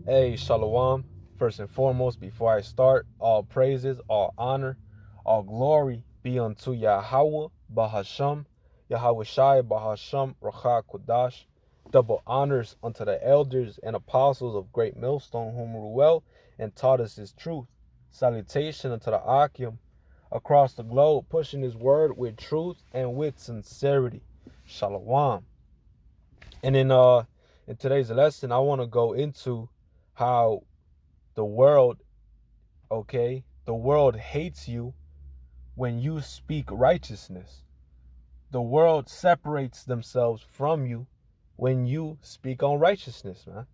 Hey, Shalom. First and foremost, before I start, all praises, all honor, all glory be unto Yahweh, Bahasham, Yahweh Shai, Bahasham, Racha Kodash. Double honors unto the elders and apostles of Great Millstone, whom Ruel and taught us his truth. Salutation unto the Akim across the globe, pushing his word with truth and with sincerity. Shalom. And in today's lesson, I want to go into how the world, the world hates you when you speak righteousness. The world separates themselves from you when you speak on righteousness, man.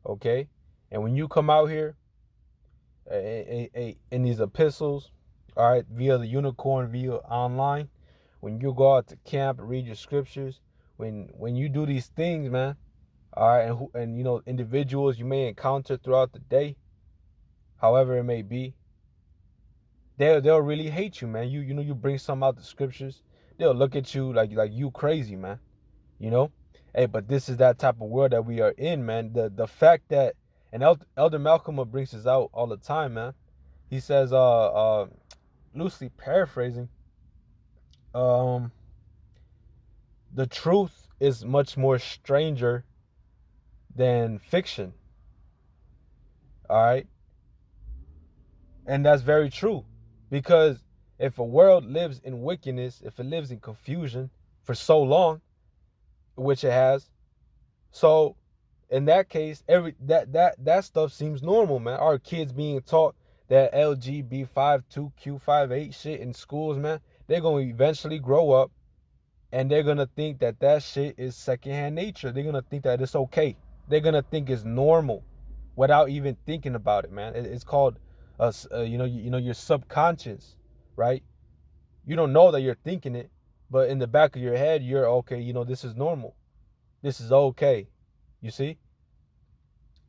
Okay? And when you come out here in these epistles, all right, via the unicorn, via online, when you go out to camp and read your scriptures, when you do these things, man, all right, and you know, individuals you may encounter throughout the day, however it may be, they'll really hate you, man. You know, you bring some out the scriptures, they'll look at you like you crazy, man. You know, hey, but this is that type of world that we are in, man. The fact that, and Elder Malcolm brings this out all the time, man. He says, loosely paraphrasing, um, the truth is much more stranger than fiction. All right, and that's very true. Because if a world lives in wickedness, if it lives in confusion for so long, which it has, so in that case, that stuff seems normal, man. Our kids being taught that LGB52Q58 shit in schools, man, they're gonna eventually grow up and they're gonna think that shit is secondhand nature. They're gonna think that it's okay. They're gonna think it's normal without even thinking about it, man. It's called your subconscious, right? You don't know that you're thinking it, but in the back of your head, you're okay. You know, this is normal. This is okay. You see?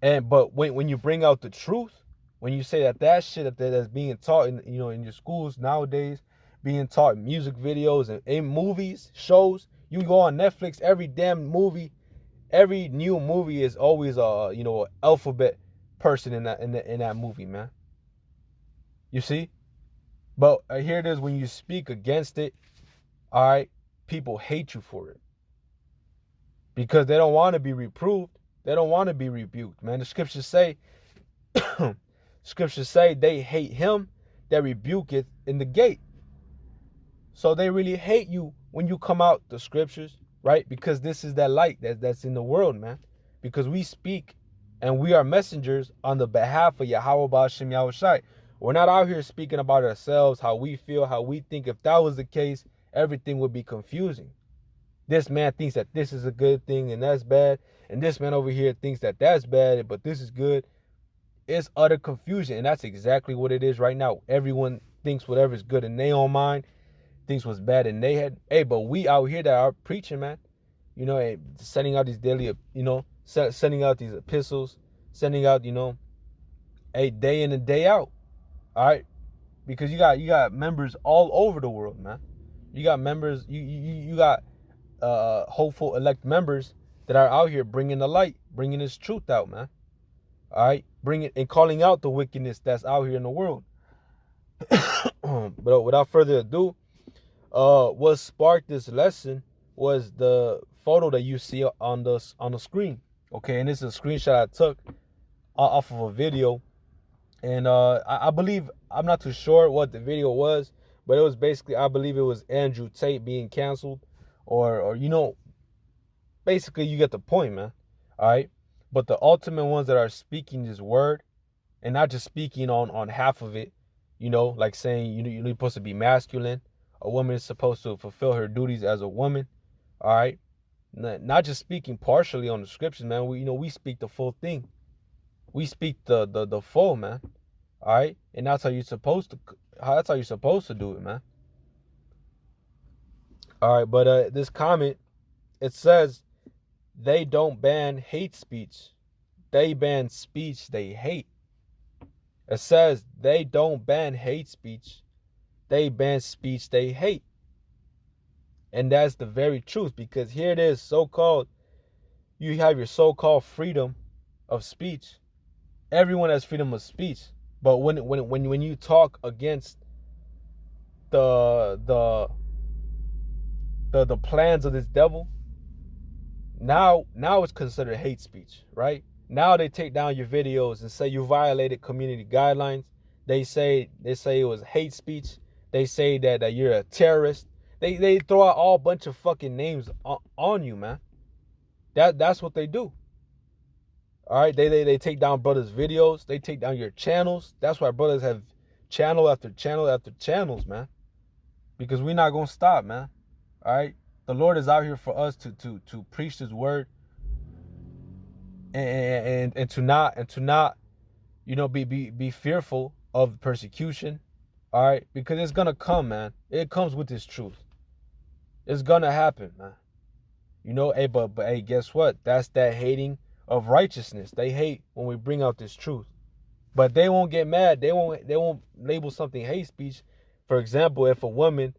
But when you bring out the truth, when you say that shit that's being taught in your schools nowadays, being taught in music videos and in movies, shows, you go on Netflix, every damn movie, every new movie is always alphabet person in that movie, man. You see? But here it is, when you speak against it, all right, people hate you for it because they don't want to be reproved. They don't want to be rebuked, man. The scriptures say, they hate him that rebuketh in the gate. So they really hate you when you come out the scriptures, right? Because this is that light that's in the world, man. Because we speak and we are messengers on the behalf of Yahweh Ba'ashem Yahweh Shai. We're not out here speaking about ourselves, how we feel, how we think. If that was the case, everything would be confusing. This man thinks that this is a good thing and that's bad. And this man over here thinks that that's bad, but this is good. It's utter confusion. And that's exactly what it is right now. Everyone thinks whatever is good in their own mind, thinks what's bad in their head. Hey, but we out here that are preaching, man. You know, sending out these daily, sending out these epistles, sending out, a day in and day out. All right, because you got members all over the world, man. You got members, you got hopeful elect members that are out here bringing the light, bringing this truth out, man. All right, bringing and calling out the wickedness that's out here in the world. But without further ado, what sparked this lesson was the photo that you see on the screen. Okay, and this is a screenshot I took off of a video. And I believe, I'm not too sure what the video was, but it was basically, I believe it was Andrew Tate being canceled, or basically you get the point, man. All right, but the ultimate ones that are speaking this word, and not just speaking on half of it, like saying you're supposed to be masculine, a woman is supposed to fulfill her duties as a woman. All right, not just speaking partially on the scriptures, man. We speak the full thing. We speak the full, man. All right, and that's how you're supposed to. That's how you're supposed to do it, man. All right, but this comment, it says they don't ban hate speech, they ban speech they hate. It says they don't ban hate speech, they ban speech they hate, and that's the very truth. Because here it is, so-called, you have your so-called freedom of speech. Everyone has freedom of speech. But when you talk against the the the plans of this devil, now it's considered hate speech, right? Now they take down your videos and say you violated community guidelines. They say it was hate speech. They say that you're a terrorist. They throw out all bunch of fucking names on you, man. That's what they do. All right, they take down brothers' videos. They take down your channels. That's why brothers have channel after channel after channels, man. Because we're not gonna stop, man. All right, the Lord is out here for us to preach His word and to not be fearful of persecution. All right, because it's gonna come, man. It comes with this truth. It's gonna happen, man. Hey, but hey, guess what? That's that hating of righteousness. They hate when we bring out this truth. But they won't get mad. They won't label something hate speech. For example, if a woman,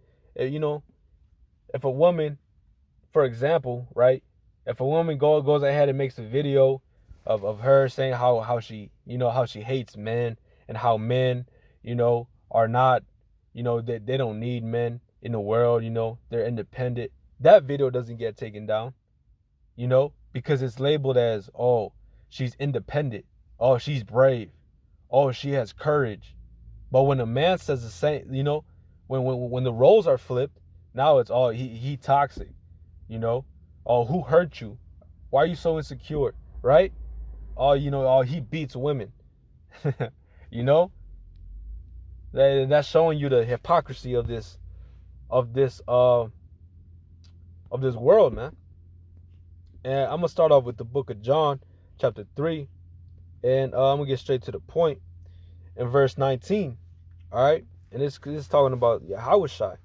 for example, right? If a woman goes ahead and makes a video of her saying how she hates men and how men, are not, they don't need men in the world, they're independent. That video doesn't get taken down, because it's labeled as, oh, she's independent. Oh, she's brave. Oh, she has courage. But when a man says the same, when the roles are flipped, now it's all he toxic, Oh, who hurt you? Why are you so insecure? Right? Oh, he beats women. That's showing you the hypocrisy of this world, man. And I'm gonna start off with the book of John, chapter 3, and I'm gonna get straight to the point in verse 19. All right, and it's talking about Yahushua,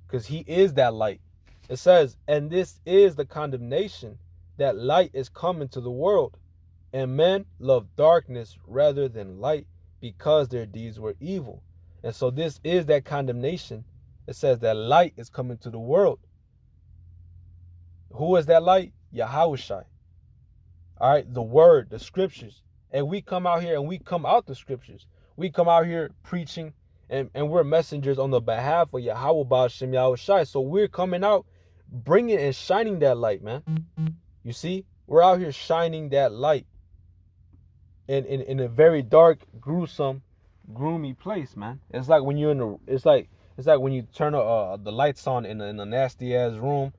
because He is that light. It says, and this is the condemnation, that light is come into the world, and men love darkness rather than light, because their deeds were evil. And so this is that condemnation. It says that light is coming to the world. Who is that light? Yahushua. All right, the word, the scriptures. And we come out here and we come out the scriptures. We come out here preaching, and we're messengers on the behalf of Yahweh Ba'ashem Yahushua. So we're coming out, bringing and shining that light, man. You see, we're out here shining that light in a very dark, gruesome, gloomy place, man. It's like when you're it's like when you turn the lights on in a nasty ass room.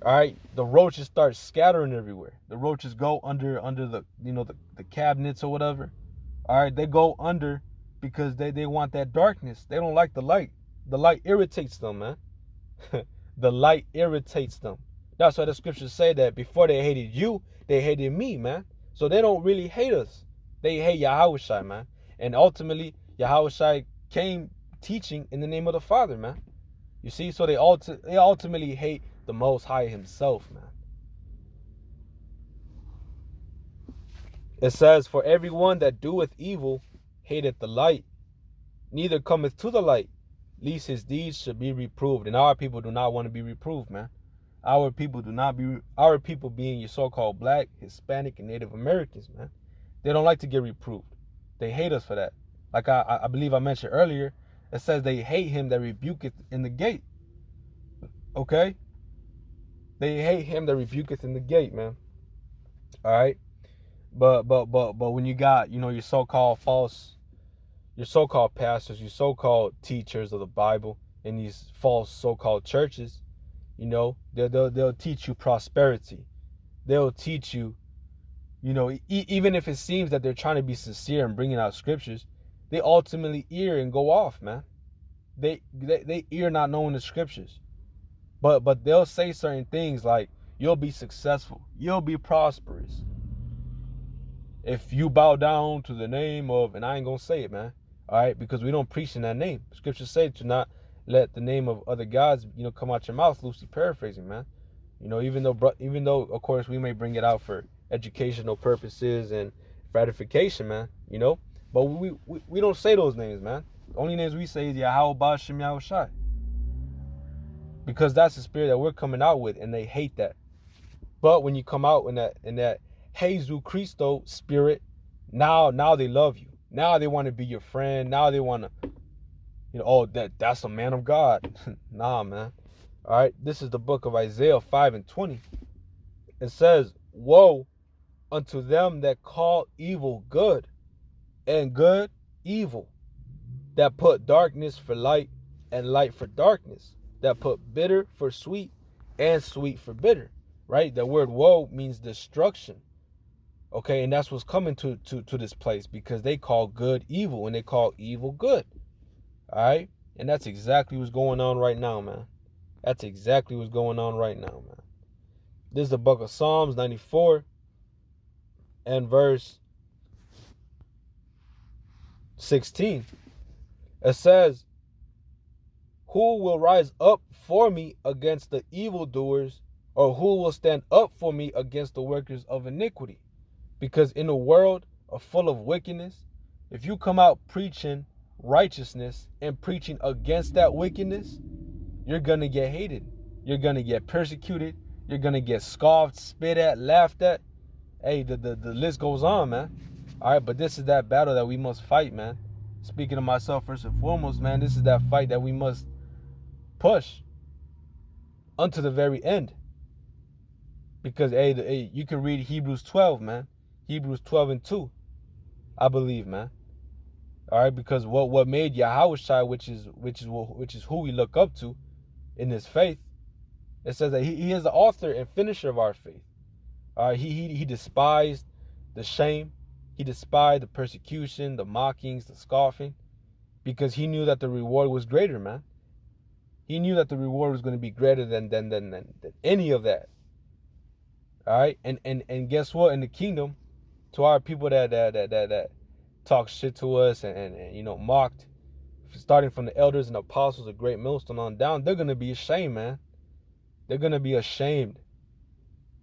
All right, the roaches start scattering everywhere. The roaches go under the the cabinets or whatever. All right, they go under because they want that darkness. They don't like the light. The light irritates them, man. The light irritates them. That's why the scriptures say that before they hated you, they hated me, man. So they don't really hate us. They hate Yahushua, man. And ultimately, Yahushua came teaching in the name of the Father, man. You see, so they ultimately hate the Most High Himself, man. It says, for everyone that doeth evil hateth the light, neither cometh to the light, lest his deeds should be reproved. And our people do not want to be reproved, man. Our people being your so-called Black, Hispanic, and Native Americans, man. They don't like to get reproved. They hate us for that. Like I believe I mentioned earlier, it says they hate him that rebuketh in the gate. Okay? They hate him that rebuketh in the gate, man. All right? But when you got, your so-called pastors, your so-called teachers of the Bible in these false so-called churches, they'll teach you prosperity. They'll teach you, even if it seems that they're trying to be sincere and bringing out scriptures, they ultimately ear and go off, man. They ear not knowing the scriptures. But they'll say certain things like, you'll be successful, you'll be prosperous if you bow down to the name of, and I ain't gonna say it, man. All right, because we don't preach in that name. Scriptures say to not let the name of other gods, come out your mouth, loosely paraphrasing, man. Even though of course we may bring it out for educational purposes and gratification, man. But we don't say those names, man. The only names we say is Yahweh Ba'ashem Yahushua. Because that's the spirit that we're coming out with, and they hate that. But when you come out in that Jesus Christo spirit, Now they love you. Now they want to be your friend. Now they want to, oh, that's a man of God. Nah, man. All right, this is the book of Isaiah 5:20. It says, woe unto them that call evil good, and good evil, that put darkness for light, and light for darkness, that put bitter for sweet, and sweet for bitter. Right? The word woe means destruction. Okay, and that's what's coming to this place, because they call good evil and they call evil good. All right? And that's exactly what's going on right now, man. That's exactly what's going on right now, man. This is the book of Psalms 94 and verse 16. It says, who will rise up for me against the evildoers, or who will stand up for me against the workers of iniquity? Because in a world full of wickedness, if you come out preaching righteousness and preaching against that wickedness, you're going to get hated. You're going to get persecuted. You're going to get scoffed, spit at, laughed at. Hey, the list goes on, man. All right, but this is that battle that we must fight, man. Speaking of myself first and foremost, man, this is that fight that we must push unto the very end. Because, hey, you can read Hebrews 12, man. Hebrews 12:2, I believe, man. All right, because what made Yahushua, which is who we look up to in this faith, it says that he is the author and finisher of our faith. All right, he despised the shame, he despised the persecution, the mockings, the scoffing, because he knew that the reward was greater, man. He knew that the reward was going to be greater than any of that. All right, and guess what? In the kingdom, to our people that talk shit to us and mocked, starting from the elders and apostles of Great Millstone on down, they're gonna be ashamed, man. They're gonna be ashamed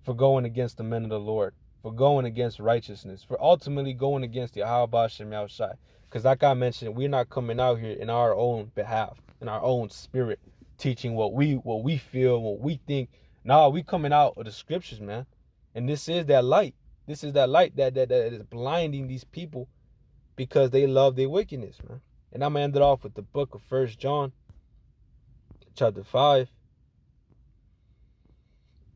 for going against the men of the Lord, for going against righteousness, for ultimately going against the Yahweh Shem Yahushai. Because like I mentioned, we're not coming out here in our own behalf, in our own spirit, teaching what we feel, what we think. Nah, we coming out of the scriptures, man. And this is that light. This is that light that is blinding these people because they love their wickedness, man. And I'm going to end it off with the book of 1 John, chapter 5.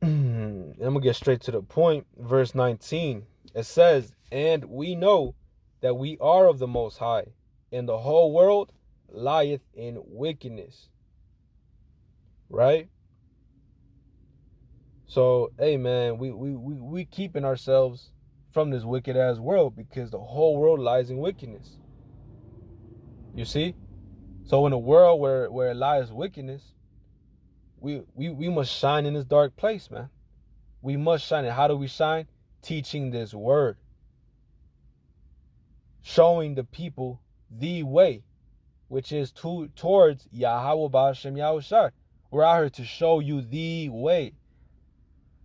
And I'm going to get straight to the point. Verse 19. It says, and we know that we are of the Most High, and the whole world lieth in wickedness. Right? So, hey, man, we keeping ourselves from this wicked ass world, because the whole world lies in wickedness. You see? So in a world where it lies wickedness, we must shine in this dark place, man. We must shine. And how do we shine? Teaching this word. Showing the people the way, which is towards Yahweh Ba'ashem Yahushai. We're out here to show you the way.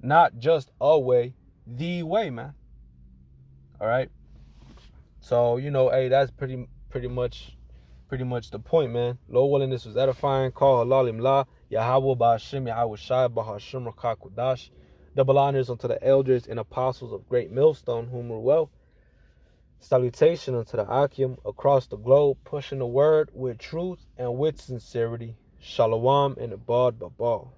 Not just a way, the way, man. All right. So, hey, that's pretty much the point, man. Lord willing, this was edifying. Call halalim la Yahweh Ba'ashem Yahushai Ba'ashem Rakakudash. Double honors unto the elders and apostles of Great Millstone, whom rule well. Salutation unto the Akim across the globe, pushing the word with truth and with sincerity. Shalom and abad babal.